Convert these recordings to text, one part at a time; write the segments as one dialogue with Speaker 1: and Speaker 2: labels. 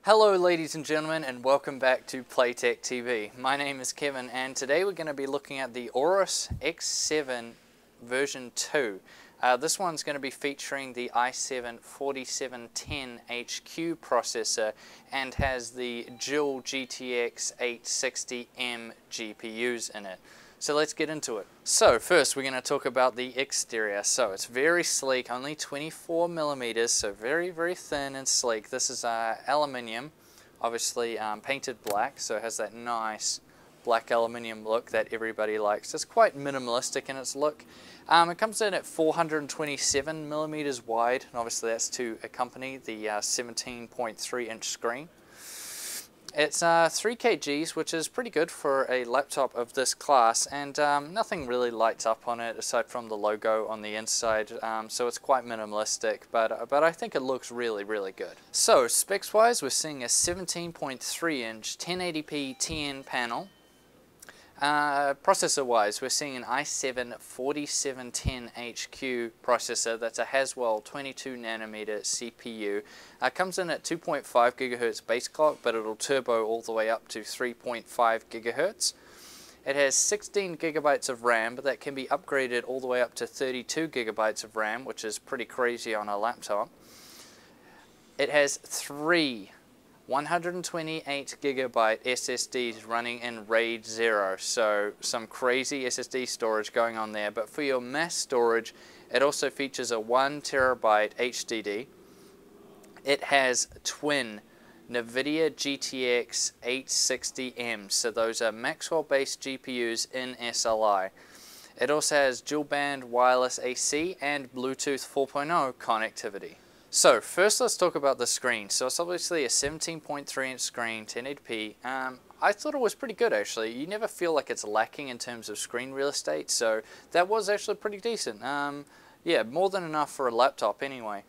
Speaker 1: Hello ladies and gentlemen, and welcome back to Playtech TV. My name is Kevin, and today we're going to be looking at the Aorus X7 version 2. This one's going to be featuring the i7 4710 HQ processor and has the dual GTX 860M GPUs in it. So let's get into it. So first we're going to talk about the exterior. So it's very sleek, only 24 millimeters, so very thin and sleek. This is aluminium, obviously painted black, so it has that nice black aluminium look that everybody likes. It's quite minimalistic in its look. It comes in at 427 millimeters wide, and obviously that's to accompany the 17.3 inch screen. It's 3 kgs, which is pretty good for a laptop of this class, and nothing really lights up on it aside from the logo on the inside, so it's quite minimalistic, but I think it looks really good. So specs wise, we're seeing a 17.3 inch 1080p TN panel. Processor wise, we're seeing an i7 4710 HQ processor. That's a Haswell 22 nanometer CPU. Comes in at 2.5 gigahertz base clock, but it'll turbo all the way up to 3.5 gigahertz. It has 16 gigabytes of RAM, but that can be upgraded all the way up to 32 gigabytes of RAM, which is pretty crazy on a laptop. It has 3 128 gigabyte SSDs running in RAID 0, so some crazy SSD storage going on there. But for your mass storage, it also features a 1 terabyte HDD. It has twin NVIDIA GTX 860M, so those are Maxwell-based GPUs in SLI. It also has dual band wireless AC and Bluetooth 4.0 connectivity. So first let's talk about the screen. So it's obviously a 17.3 inch screen, 1080p. I thought it was pretty good actually. You never feel like it's lacking in terms of screen real estate, so that was actually pretty decent. Yeah, more than enough for a laptop anyway.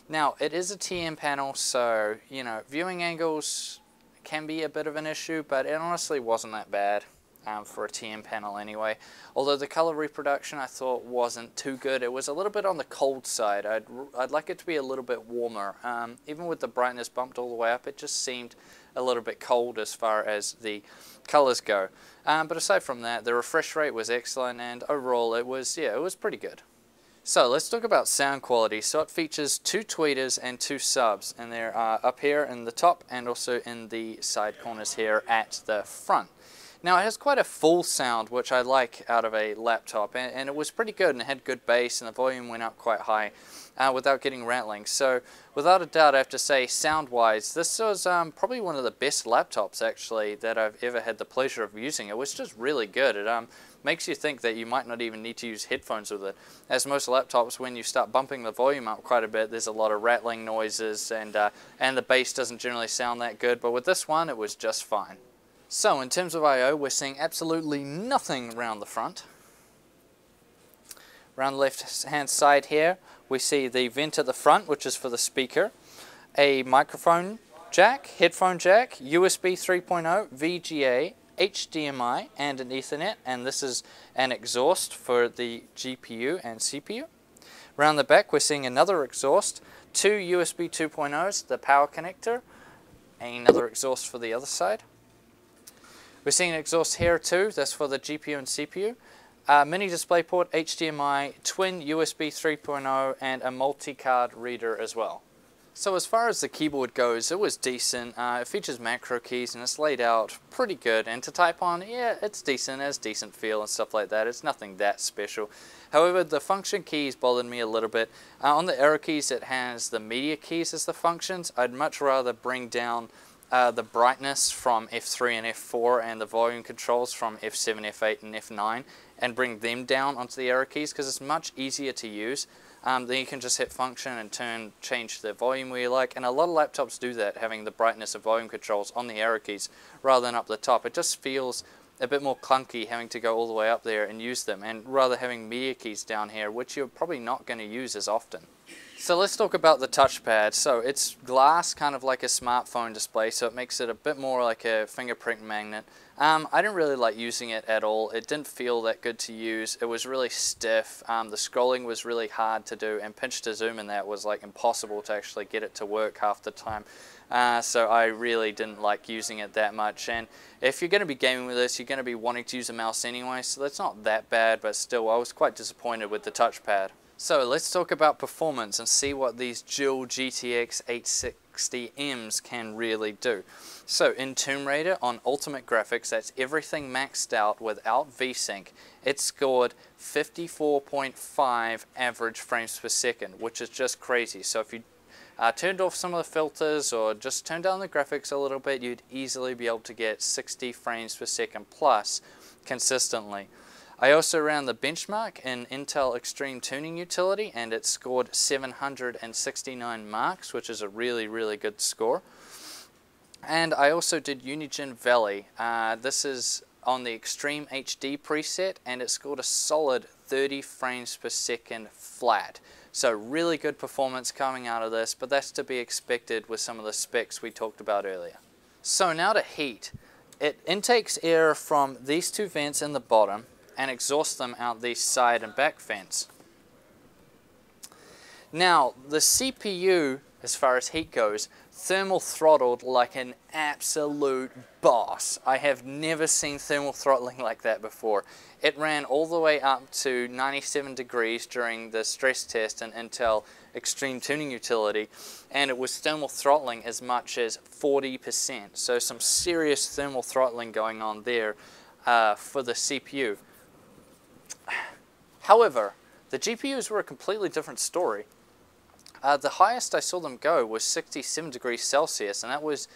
Speaker 1: Now it is a TN panel, so you know, viewing angles can be a bit of an issue, but it honestly wasn't that bad. For a TN panel anyway. Although the color reproduction I thought wasn't too good. It was a little bit on the cold side. I'd like it to be a little bit warmer. Even with the brightness bumped all the way up, it just seemed a little bit cold as far as the colors go. But aside from that, the refresh rate was excellent, and overall it was pretty good. So let's talk about sound quality. So it features 2 tweeters and 2 subs, and they're up here in the top and also in the side corners here at the front. Now it has quite a full sound, which I like out of a laptop, and it was pretty good, and it had good bass, and the volume went up quite high without getting rattling. So without a doubt, I have to say, sound-wise, this was probably one of the best laptops actually that I've ever had the pleasure of using. It was just really good. It makes you think that you might not even need to use headphones with it. As most laptops, when you start bumping the volume up quite a bit, there's a lot of rattling noises, and the bass doesn't generally sound that good, but with this one, it was just fine. So in terms of I/O, we're seeing absolutely nothing around the front. Around the left hand side here, we see the vent at the front, which is for the speaker, a microphone jack, headphone jack, USB 3.0, VGA, HDMI, and an Ethernet, and this is an exhaust for the GPU and CPU. Around the back, we're seeing another exhaust, 2 USB 2.0s, the power connector, another exhaust for the other side. We're seeing an exhaust here too, that's for the GPU and CPU. Mini DisplayPort, HDMI, twin USB 3.0, and a multi-card reader as well. So as far as the keyboard goes, it was decent. It features macro keys and it's laid out pretty good. And to type on, yeah, it's decent. It has decent feel and stuff like that. It's nothing that special. However, the function keys bothered me a little bit. On the arrow keys, it has the media keys as the functions. I'd much rather bring down the brightness from F3 and F4 and the volume controls from F7, F8 and F9 and bring them down onto the arrow keys, because it's much easier to use. Then you can just hit function and change the volume where you like, and a lot of laptops do that, having the brightness and volume controls on the arrow keys rather than up the top. It just feels a bit more clunky having to go all the way up there and use them, and rather having media keys down here, which you're probably not going to use as often. So let's talk about the touchpad. So it's glass, kind of like a smartphone display, so it makes it a bit more like a fingerprint magnet. I didn't really like using it at all. It didn't feel that good to use. It was really stiff. The scrolling was really hard to do, and pinch to zoom in that was like impossible to actually get it to work half the time. so I really didn't like using it that much. And if you're going to be gaming with this, you're going to be wanting to use a mouse anyway, so that's not that bad, but still I was quite disappointed with the touchpad. So let's talk about performance and see what these dual GTX 860Ms can really do. So in Tomb Raider on Ultimate Graphics, that's everything maxed out without VSync, it scored 54.5 average frames per second, which is just crazy. So if you turned off some of the filters or just turned down the graphics a little bit, you'd easily be able to get 60 frames per second plus consistently. I also ran the benchmark in Intel Extreme Tuning Utility, and it scored 769 marks, which is a really, really good score. And I also did Unigine Valley. This is on the Extreme HD preset, and it scored a solid 30 frames per second flat. So really good performance coming out of this, but that's to be expected with some of the specs we talked about earlier. So now to heat. It intakes air from these two vents in the bottom and exhausts them out these side and back vents. Now the CPU, as far as heat goes, thermal throttled like an absolute boss. I have never seen thermal throttling like that before. It ran all the way up to 97 degrees during the stress test in Intel Extreme Tuning Utility, and it was thermal throttling as much as 40%. So some serious thermal throttling going on there for the CPU. However, the GPUs were a completely different story. The highest I saw them go was 67 degrees Celsius, and that was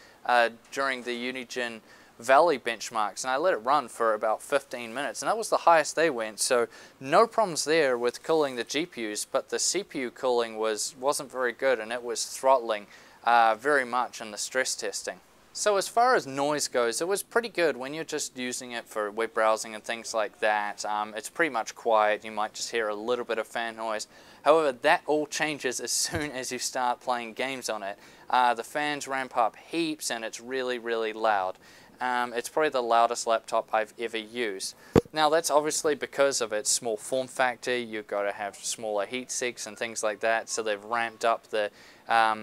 Speaker 1: during the Unigine Valley benchmarks, and I let it run for about 15 minutes, and that was the highest they went. So no problems there with cooling the GPUs, but the CPU cooling wasn't very good, and it was throttling very much in the stress testing. So as far as noise goes, it was pretty good when you're just using it for web browsing and things like that. It's pretty much quiet. You might just hear a little bit of fan noise. However, that all changes as soon as you start playing games on it. The fans ramp up heaps, and it's really, really loud. It's probably the loudest laptop I've ever used. Now that's obviously because of its small form factor. You've got to have smaller heat sinks and things like that, so they've ramped up the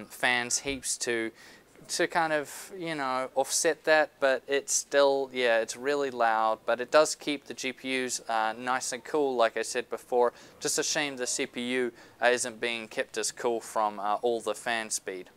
Speaker 1: fans heaps to kind of, you know, offset that, but it's still, yeah, it's really loud, but it does keep the GPUs nice and cool, like I said before. Just a shame the CPU isn't being kept as cool from all the fan speed.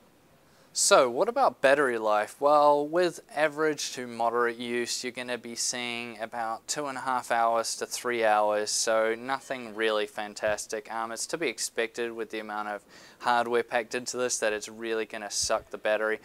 Speaker 1: So what about battery life? Well, with average to moderate use, you're going to be seeing about 2.5 hours to 3 hours, so nothing really fantastic. It's to be expected with the amount of hardware packed into this that it's really going to suck the battery.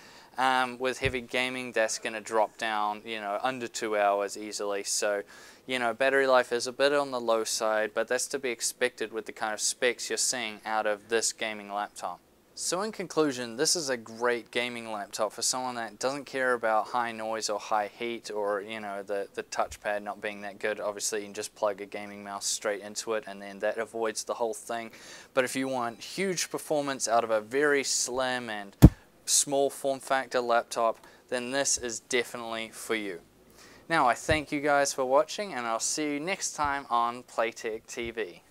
Speaker 1: With heavy gaming, that's going to drop down, you know, under 2 hours easily. So, you know, battery life is a bit on the low side, but that's to be expected with the kind of specs you're seeing out of this gaming laptop. So in conclusion, this is a great gaming laptop for someone that doesn't care about high noise or high heat, or, you know, the touchpad not being that good. Obviously you can just plug a gaming mouse straight into it, and then that avoids the whole thing. But if you want huge performance out of a very slim and small form factor laptop, then this is definitely for you. Now I thank you guys for watching, and I'll see you next time on Playtech TV.